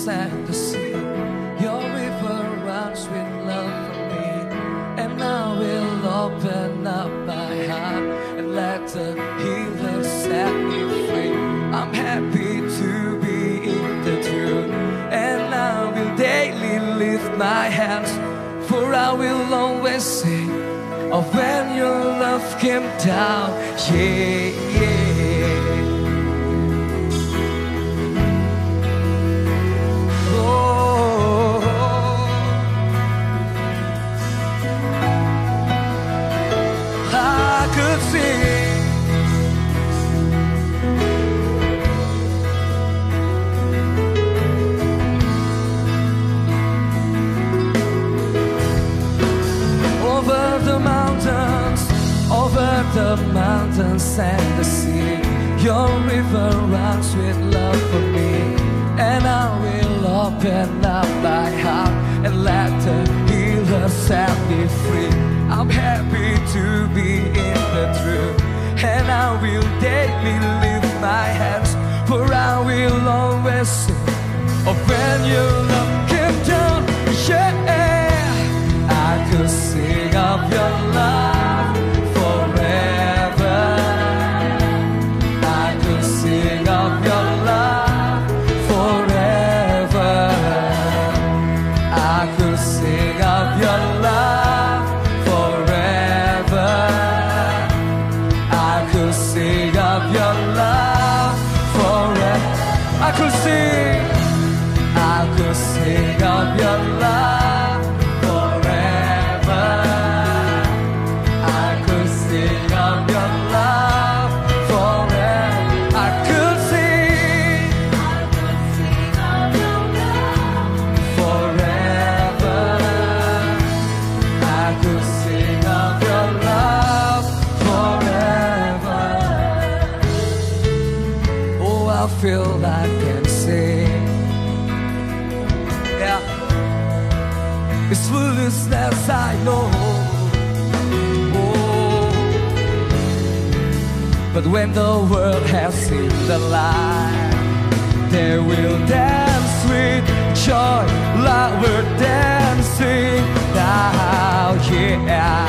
and the sea. Your river runs with love for me, and I will open up my heart and let the healer set me free. I'm happy to be in the truth, and I will daily lift my hands, for I will always sing of when your love came down. Yeah, yeah. Oh, I could sing over the mountains and the sea. Your river runs with love for me, and I will open up my heart and let the healer set me free. I'm happy to be in the truth, and I will daily lift my hands, for I will always sing of when your love came down. Yeah, I could sing of your love forever. I could sing of your love forever. I could sing of your love forever. I could sing of your love forever. I could sing of your love forever. I could sing of your love forever. I could sing of your love forever. I could sing of your love forever. Oh, I feel I can sing. Yeah, it's foolishness, I know. Oh, but when the world has seen the light, they will dance with joy like we're dancing now. Yeah,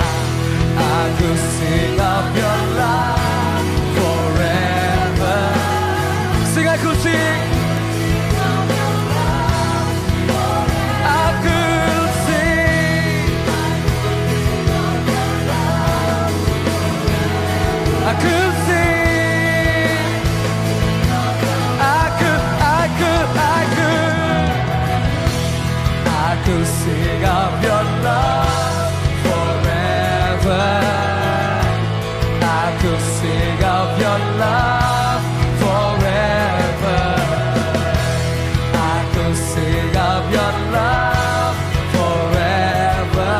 I could sing of your love forever. Sing, I could sing. I could sing, I could sing of your love forever. I could sing of your love forever. I could sing of your love forever.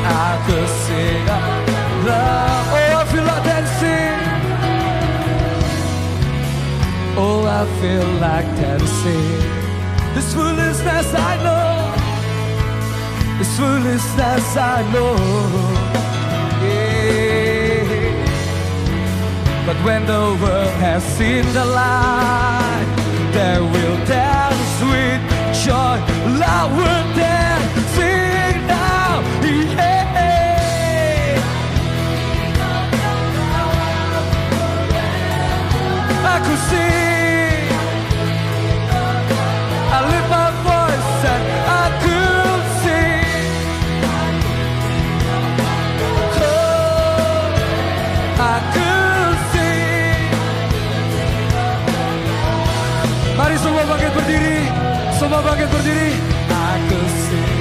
I could sing of love. I feel like dancing. Oh, I feel like dancing. This foolishness I know. This foolishness I know. Yeah. But when the world has seen the light, they will dance with joy like we're dancing now. Yeah. I could sing, I lift my voice and I could sing. Oh, I could sing. Mari semua bangkit berdiri, semua bangkit berdiri. I could sing.